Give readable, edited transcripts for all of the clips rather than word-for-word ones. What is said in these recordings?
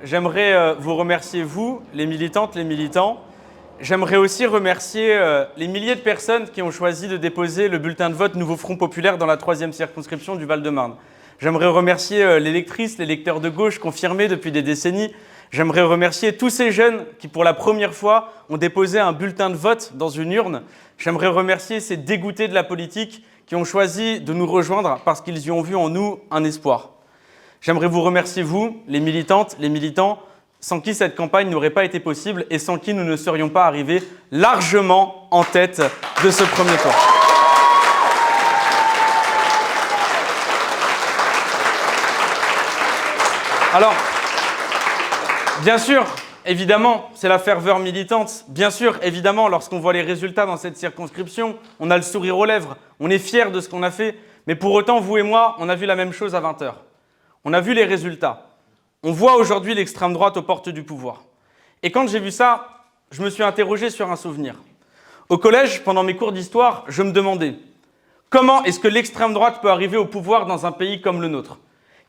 j'aimerais vous remercier, vous, les militantes, les militants. J'aimerais aussi remercier les milliers de personnes qui ont choisi de déposer le bulletin de vote Nouveau Front Populaire dans la 3e circonscription du Val-de-Marne. J'aimerais remercier les lectrices, les lecteurs de gauche confirmés depuis des décennies. J'aimerais remercier tous ces jeunes qui, pour la première fois, ont déposé un bulletin de vote dans une urne. J'aimerais remercier ces dégoûtés de la politique qui ont choisi de nous rejoindre parce qu'ils y ont vu en nous un espoir. J'aimerais vous remercier, vous, les militantes, les militants, sans qui cette campagne n'aurait pas été possible et sans qui nous ne serions pas arrivés largement en tête de ce premier tour. Alors, bien sûr, évidemment, c'est la ferveur militante. Bien sûr, évidemment, lorsqu'on voit les résultats dans cette circonscription, on a le sourire aux lèvres, on est fiers de ce qu'on a fait. Mais pour autant, vous et moi, on a vu la même chose à 20h. On a vu les résultats. On voit aujourd'hui l'extrême droite aux portes du pouvoir. Et quand j'ai vu ça, je me suis interrogé sur un souvenir. Au collège, pendant mes cours d'histoire, je me demandais comment est-ce que l'extrême droite peut arriver au pouvoir dans un pays comme le nôtre ?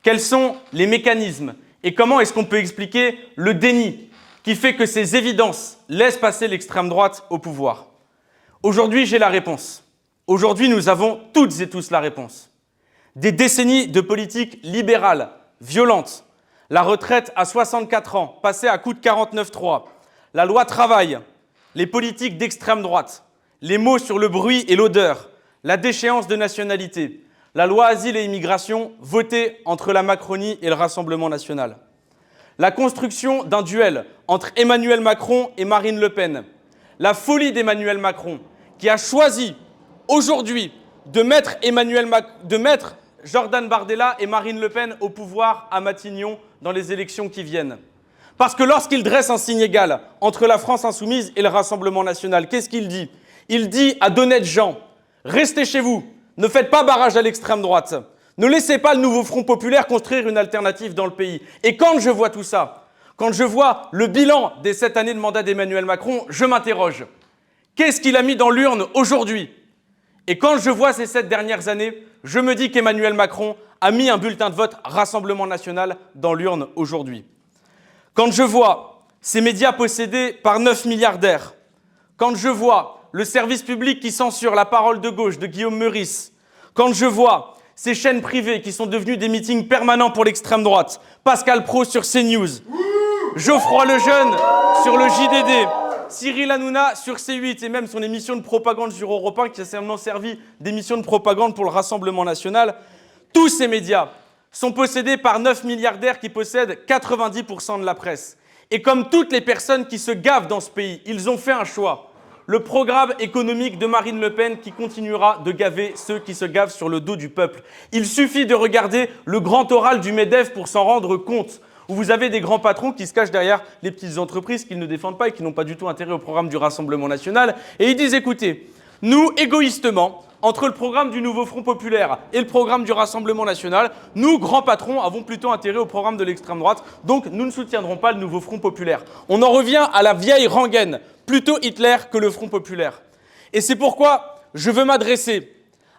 Quels sont les mécanismes et comment est-ce qu'on peut expliquer le déni qui fait que ces évidences laissent passer l'extrême droite au pouvoir ? Aujourd'hui, j'ai la réponse. Aujourd'hui, nous avons toutes et tous la réponse. Des décennies de politique libérale, violente, la retraite à 64 ans, passée à coup de 49.3, la loi travail, les politiques d'extrême droite, les mots sur le bruit et l'odeur, la déchéance de nationalité, la loi asile et immigration votée entre la Macronie et le Rassemblement national. La construction d'un duel entre Emmanuel Macron et Marine Le Pen. La folie d'Emmanuel Macron qui a choisi aujourd'hui de mettre Jordan Bardella et Marine Le Pen au pouvoir à Matignon dans les élections qui viennent. Parce que lorsqu'il dresse un signe égal entre la France insoumise et le Rassemblement national, qu'est-ce qu'il dit ? Il dit à d'honnêtes gens, restez chez vous. Ne faites pas barrage à l'extrême droite. Ne laissez pas le Nouveau Front Populaire construire une alternative dans le pays. Et quand je vois tout ça, quand je vois le bilan des 7 années de mandat d'Emmanuel Macron, je m'interroge. Qu'est-ce qu'il a mis dans l'urne aujourd'hui ? Et quand je vois ces 7 dernières années, je me dis qu'Emmanuel Macron a mis un bulletin de vote Rassemblement national dans l'urne aujourd'hui. Quand je vois ces médias possédés par 9 milliardaires, quand je vois le service public qui censure la parole de gauche de Guillaume Meurice, quand je vois ces chaînes privées qui sont devenues des meetings permanents pour l'extrême droite, Pascal Praud sur CNews, Geoffroy Lejeune sur le JDD, Cyril Hanouna sur C8 et même son émission de propagande sur Europe 1 qui a certainement servi d'émission de propagande pour le Rassemblement national, tous ces médias sont possédés par 9 milliardaires qui possèdent 90% de la presse. Et comme toutes les personnes qui se gavent dans ce pays, ils ont fait un choix. Le programme économique de Marine Le Pen qui continuera de gaver ceux qui se gavent sur le dos du peuple. Il suffit de regarder le grand oral du MEDEF pour s'en rendre compte, où vous avez des grands patrons qui se cachent derrière les petites entreprises qu'ils ne défendent pas et qui n'ont pas du tout intérêt au programme du Rassemblement national. Et ils disent, écoutez, nous, égoïstement, entre le programme du Nouveau Front Populaire et le programme du Rassemblement national, nous, grands patrons, avons plutôt intérêt au programme de l'extrême droite, donc nous ne soutiendrons pas le Nouveau Front Populaire. On en revient à la vieille rengaine, plutôt Hitler que le Front Populaire. Et c'est pourquoi je veux m'adresser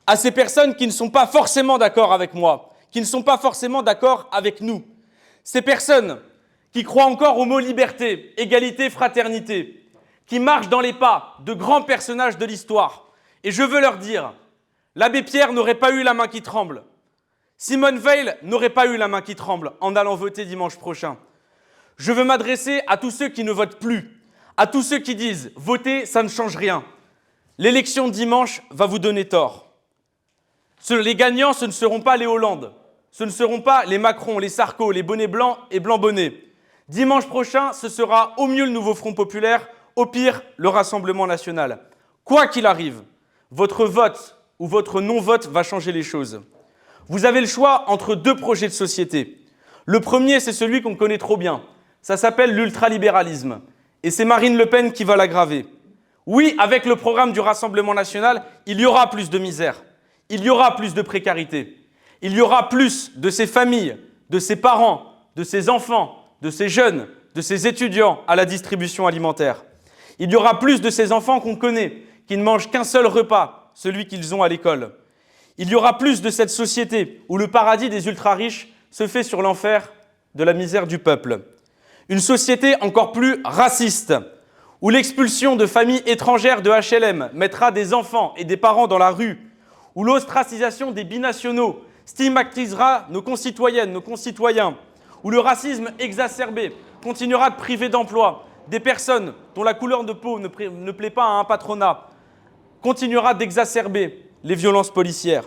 à ces personnes qui ne sont pas forcément d'accord avec moi, qui ne sont pas forcément d'accord avec nous. Ces personnes qui croient encore aux mots liberté, égalité, fraternité, qui marchent dans les pas de grands personnages de l'histoire. Et je veux leur dire, l'abbé Pierre n'aurait pas eu la main qui tremble. Simone Veil n'aurait pas eu la main qui tremble en allant voter dimanche prochain. Je veux m'adresser à tous ceux qui ne votent plus, à tous ceux qui disent « voter, ça ne change rien ». L'élection de dimanche va vous donner tort. Les gagnants, ce ne seront pas les Hollande, ce ne seront pas les Macron, les Sarko, les bonnets blancs et blancs bonnets. Dimanche prochain, ce sera au mieux le Nouveau Front Populaire, au pire le Rassemblement national. Quoi qu'il arrive, votre vote ou votre non-vote va changer les choses. Vous avez le choix entre 2 projets de société. Le premier, c'est celui qu'on connaît trop bien. Ça s'appelle l'ultralibéralisme. Et c'est Marine Le Pen qui va l'aggraver. Oui, avec le programme du Rassemblement national, il y aura plus de misère. Il y aura plus de précarité. Il y aura plus de ces familles, de ces parents, de ces enfants, de ces jeunes, de ces étudiants à la distribution alimentaire. Il y aura plus de ces enfants qu'on connaît, qui ne mangent qu'un seul repas, celui qu'ils ont à l'école. Il y aura plus de cette société où le paradis des ultra-riches se fait sur l'enfer de la misère du peuple. Une société encore plus raciste, où l'expulsion de familles étrangères de HLM mettra des enfants et des parents dans la rue, où l'ostracisation des binationaux stigmatisera nos concitoyennes, nos concitoyens, où le racisme exacerbé continuera de priver d'emploi des personnes dont la couleur de peau ne plaît pas à un patronat, continuera d'exacerber les violences policières.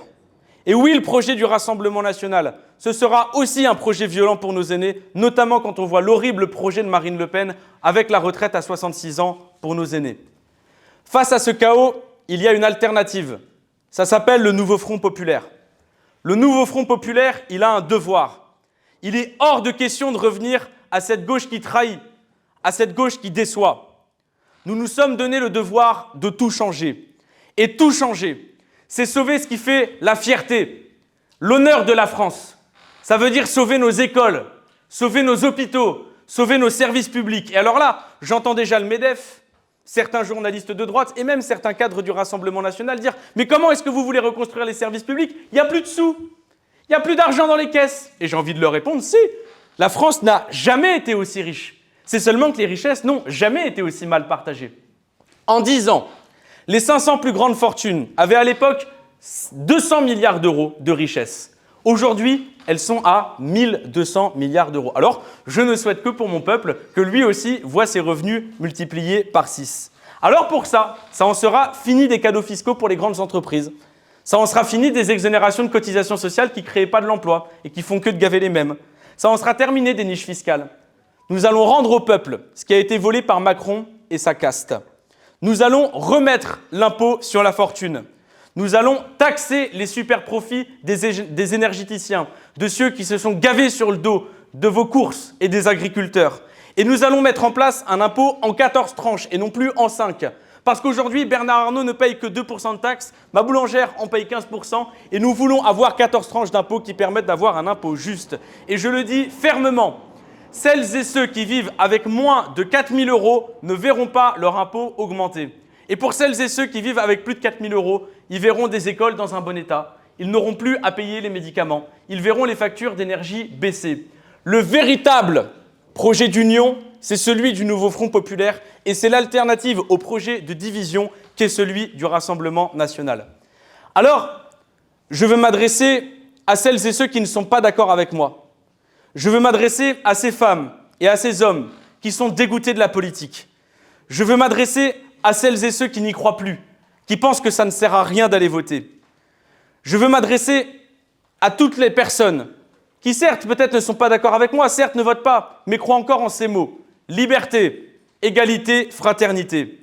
Et oui, le projet du Rassemblement national, ce sera aussi un projet violent pour nos aînés, notamment quand on voit l'horrible projet de Marine Le Pen avec la retraite à 66 ans pour nos aînés. Face à ce chaos, il y a une alternative. Ça s'appelle le Nouveau Front populaire. Le Nouveau Front populaire, il a un devoir. Il est hors de question de revenir à cette gauche qui trahit, à cette gauche qui déçoit. Nous nous sommes donné le devoir de tout changer. Et tout changer, c'est sauver ce qui fait la fierté, l'honneur de la France. Ça veut dire sauver nos écoles, sauver nos hôpitaux, sauver nos services publics. Et alors là, j'entends déjà le MEDEF, certains journalistes de droite et même certains cadres du Rassemblement national dire « Mais comment est-ce que vous voulez reconstruire les services publics? Il n'y a plus de sous, il n'y a plus d'argent dans les caisses. » Et j'ai envie de leur répondre « Si, la France n'a jamais été aussi riche. C'est seulement que les richesses n'ont jamais été aussi mal partagées. » En 10 ans, les 500 plus grandes fortunes avaient à l'époque 200 milliards d'euros de richesse. Aujourd'hui, elles sont à 1200 milliards d'euros. Alors, je ne souhaite que pour mon peuple que lui aussi voit ses revenus multipliés par 6. Alors pour ça en sera fini des cadeaux fiscaux pour les grandes entreprises. Ça en sera fini des exonérations de cotisations sociales qui ne créent pas de l'emploi et qui font que de gaver les mêmes. Ça en sera terminé des niches fiscales. Nous allons rendre au peuple ce qui a été volé par Macron et sa caste. Nous allons remettre l'impôt sur la fortune. Nous allons taxer les super profits des énergéticiens, de ceux qui se sont gavés sur le dos de vos courses et des agriculteurs. Et nous allons mettre en place un impôt en 14 tranches et non plus en 5. Parce qu'aujourd'hui, Bernard Arnault ne paye que 2% de taxes, ma boulangère en paye 15% et nous voulons avoir 14 tranches d'impôts qui permettent d'avoir un impôt juste. Et je le dis fermement, celles et ceux qui vivent avec moins de 4 000 € ne verront pas leur impôt augmenter. Et pour celles et ceux qui vivent avec plus de 4 000 €, ils verront des écoles dans un bon état. Ils n'auront plus à payer les médicaments. Ils verront les factures d'énergie baisser. Le véritable projet d'union, c'est celui du Nouveau Front populaire et c'est l'alternative au projet de division qu'est celui du Rassemblement national. Alors, je veux m'adresser à celles et ceux qui ne sont pas d'accord avec moi. Je veux m'adresser à ces femmes et à ces hommes qui sont dégoûtés de la politique. Je veux m'adresser à celles et ceux qui n'y croient plus, qui pensent que ça ne sert à rien d'aller voter. Je veux m'adresser à toutes les personnes qui, certes, peut-être ne sont pas d'accord avec moi, certes, ne votent pas, mais croient encore en ces mots. Liberté, égalité, fraternité.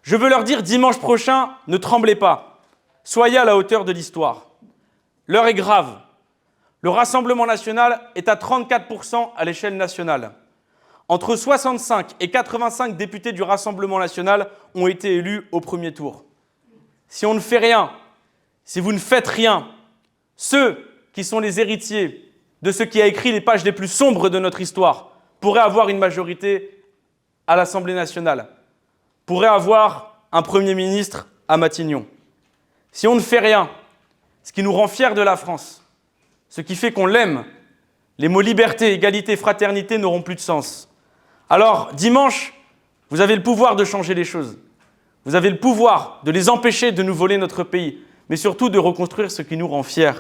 Je veux leur dire dimanche prochain, ne tremblez pas. Soyez à la hauteur de l'histoire. L'heure est grave. Le Rassemblement national est à 34% à l'échelle nationale. Entre 65 et 85 députés du Rassemblement national ont été élus au premier tour. Si on ne fait rien, si vous ne faites rien, ceux qui sont les héritiers de ce qui a écrit les pages les plus sombres de notre histoire pourraient avoir une majorité à l'Assemblée nationale, pourraient avoir un Premier ministre à Matignon. Si on ne fait rien, ce qui nous rend fiers de la France, ce qui fait qu'on l'aime, les mots liberté, égalité, fraternité n'auront plus de sens. Alors, dimanche, vous avez le pouvoir de changer les choses. Vous avez le pouvoir de les empêcher de nous voler notre pays, mais surtout de reconstruire ce qui nous rend fiers.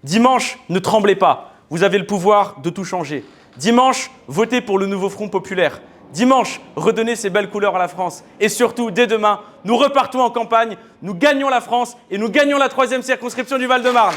Dimanche, ne tremblez pas. Vous avez le pouvoir de tout changer. Dimanche, votez pour le Nouveau Front populaire. Dimanche, redonnez ces belles couleurs à la France. Et surtout, dès demain, nous repartons en campagne, nous gagnons la France et nous gagnons la 3e circonscription du Val-de-Marne.